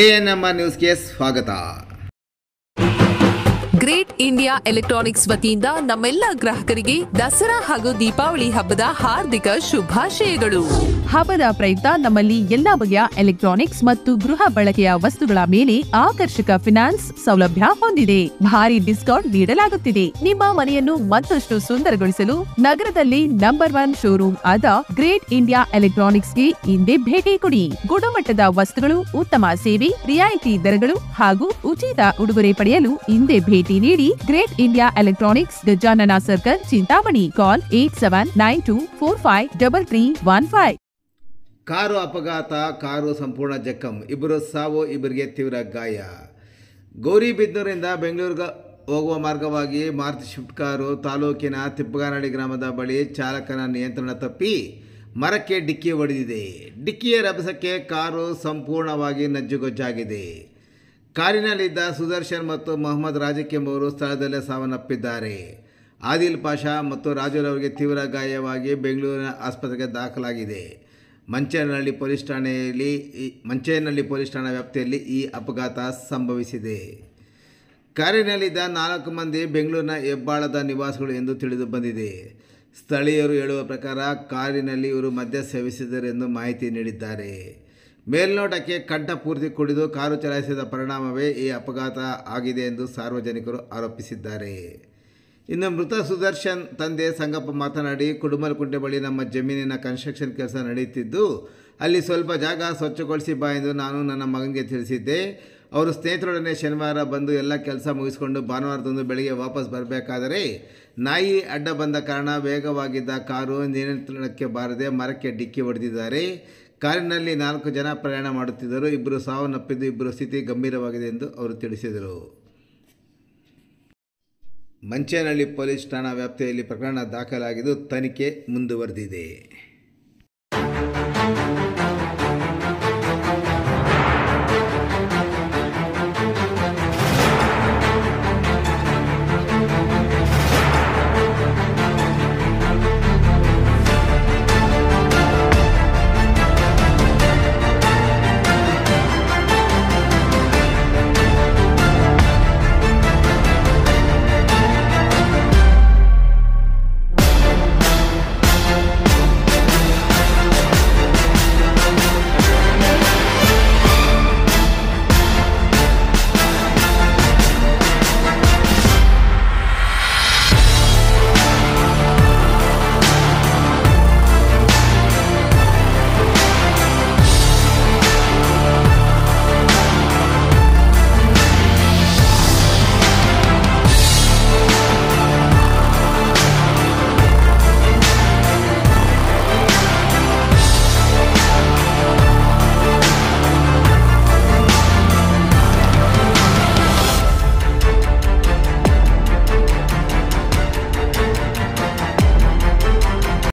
ANMR ನ್ಯೂಸ್ಗೆ ಸ್ವಾಗತ. Great India electronics ವತಿಯಿಂದ ನಮ್ಮೆಲ್ಲ ಗ್ರಾಹಕರಿಗೆ ದಸರಾ ಹಾಗೂ ದೀಪಾವಳಿ ಹಬ್ಬದ ಹಾರ್ದಿಕ ಶುಭಾಶಯಗಳು. ಹಬ್ಬದ ಪ್ರಯುಕ್ತ ನಮ್ಮಲ್ಲಿ ಎಲ್ಲಾ ಬಗೆಯ ಎಲೆಕ್ಟ್ರಾನಿಕ್ಸ್ ಮತ್ತು ಗೃಹ ಬಳಕೆಯ ವಸ್ತುಗಳ ಮೇಲೆ ಆಕರ್ಷಕ ಫಿನಾನ್ಸ್ ಸೌಲಭ್ಯ ಹೊಂದಿದೆ. ಭಾರಿ ಡಿಸ್ಕೌಂಟ್ ನೀಡಲಾಗುತ್ತಿದೆ. ನಿಮ್ಮ ಮನೆಯನ್ನು ಮತ್ತಷ್ಟು ಸುಂದರಗೊಳಿಸಲು ನಗರದಲ್ಲಿ ನಂಬರ್ 1 ಶೋರೂಮ್ ಆದ ಗ್ರೇಟ್ ಇಂಡಿಯಾ ಎಲೆಕ್ಟ್ರಾನಿಕ್ಸ್ಗೆ ಇಂದೇ ಭೇಟಿ ಕೊಡಿ. ಗುಣಮಟ್ಟದ ವಸ್ತುಗಳು, ಉತ್ತಮ ಸೇವೆ, ರಿಯಾಯಿತಿ ದರಗಳು ಹಾಗೂ ಉಚಿತ ಉಡುಗೊರೆ ಪಡೆಯಲು ಇಂದೇ ಭೇಟಿ ನೀಡಿ. Great India electronics, Gajanana circle, Chintamani. Call 8792453315. Car ಅಪಘಾತ, ಕಾರು ಸಂಪೂರ್ಣ ಜಖಂ, ಇಬ್ಬರು ಸಾವು, ಇಬ್ಬರಿಗೆ ತೀವ್ರ ಗಾಯ. ಗೌರಿಬಿದನೂರಿಂದ ಬೆಂಗಳೂರಿಗೆ ಹೋಗುವ ಮಾರ್ಗವಾಗಿ ಮಾರುತಿ ಶಿಫ್ಟ್ ಕಾರು ತಾಲೂಕಿನ ತಿಪ್ಪಗಾನಹಳ್ಳಿ ಗ್ರಾಮದ ಬಳಿ ಚಾಲಕನ ನಿಯಂತ್ರಣ ತಪ್ಪಿ ಮರಕ್ಕೆ ಡಿಕ್ಕಿ ಹೊಡೆದಿದೆ. ಡಿಕ್ಕಿಯ ರಭಸಕ್ಕೆ ಕಾರು ಸಂಪೂರ್ಣವಾಗಿ ನಜ್ಜುಗೊಜ್ಜಾಗಿದೆ. ಕಾರಿನಲ್ಲಿದ್ದ ಸುದರ್ಶನ್ ಮತ್ತು ಮೊಹಮ್ಮದ್ ರಾಜಿಕ್ ಎಂಬುವರು ಸ್ಥಳದಲ್ಲೇ ಸಾವನ್ನಪ್ಪಿದ್ದಾರೆ. ಆದಿಲ್ ಪಾಷಾ ಮತ್ತು ರಾಜುರವರಿಗೆ ತೀವ್ರ ಗಾಯವಾಗಿ ಬೆಂಗಳೂರಿನ ಆಸ್ಪತ್ರೆಗೆ ದಾಖಲಾಗಿದೆ. ಮಂಚೇನಹಳ್ಳಿ ಪೊಲೀಸ್ ಠಾಣಾ ವ್ಯಾಪ್ತಿಯಲ್ಲಿ ಈ ಅಪಘಾತ ಸಂಭವಿಸಿದೆ. ಕಾರಿನಲ್ಲಿದ್ದ 4 ಮಂದಿ ಬೆಂಗಳೂರಿನ ಹೆಬ್ಬಾಳದ ನಿವಾಸಿಗಳು ಎಂದು ತಿಳಿದು ಬಂದಿದೆ. ಸ್ಥಳೀಯರು ಹೇಳುವ ಪ್ರಕಾರ ಕಾರಿನಲ್ಲಿ ಇವರು ಮದ್ಯ ಸೇವಿಸಿದರು ಎಂದು ಮಾಹಿತಿ ನೀಡಿದ್ದಾರೆ. ಮೇಲ್ನೋಟಕ್ಕೆ ಕಂಠ ಪೂರ್ತಿ ಕುಡಿದು ಕಾರು ಚಲಾಯಿಸಿದ ಪರಿಣಾಮವೇ ಈ ಅಪಘಾತ ಆಗಿದೆ ಎಂದು ಸಾರ್ವಜನಿಕರು ಆರೋಪಿಸಿದ್ದಾರೆ. ಇನ್ನು ಮೃತ ಸುದರ್ಶನ್ ತಂದೆ ಸಂಗಪ್ಪ ಮಾತನಾಡಿ, ಕುಡುಮಲಕುಂಟೆ ಬಳಿ ನಮ್ಮ ಜಮೀನಿನ ಕನ್ಸ್ಟ್ರಕ್ಷನ್ ಕೆಲಸ ನಡೆಯುತ್ತಿದ್ದು, ಅಲ್ಲಿ ಸ್ವಲ್ಪ ಜಾಗ ಸ್ವಚ್ಛಗೊಳಿಸಿ ಬಾ ಎಂದು ನಾನು ನನ್ನ ಮಗನಿಗೆ ತಿಳಿಸಿದ್ದೆ. ಅವರು ಸ್ನೇಹಿತರೊಡನೆ ಶನಿವಾರ ಬಂದು ಎಲ್ಲ ಕೆಲಸ ಮುಗಿಸಿಕೊಂಡು ಭಾನುವಾರದಂದು ಬೆಳಗ್ಗೆ ವಾಪಸ್ ಬರಬೇಕಾದರೆ ನಾಯಿ ಅಡ್ಡ ಬಂದ ಕಾರಣ ವೇಗವಾಗಿದ್ದ ಕಾರು ನಿಯಂತ್ರಣಕ್ಕೆ ಬಾರದೆ ಮರಕ್ಕೆ ಡಿಕ್ಕಿ ಹೊಡೆದಿದ್ದಾರೆ. ಕಾರಿನಲ್ಲಿ 4 ಜನ ಪ್ರಯಾಣ ಮಾಡುತ್ತಿದ್ದರು. ಇಬ್ಬರು ಸಾವನ್ನಪ್ಪಿದ್ದು, ಇಬ್ಬರು ಸ್ಥಿತಿ ಗಂಭೀರವಾಗಿದೆ ಎಂದು ಅವರು ತಿಳಿಸಿದರು. ಮಂಚೇನಹಳ್ಳಿ ಪೊಲೀಸ್ ಠಾಣಾ ವ್ಯಾಪ್ತಿಯಲ್ಲಿ ಪ್ರಕರಣ ದಾಖಲಾಗಿದ್ದು ತನಿಖೆ ಮುಂದುವರೆದಿದೆ.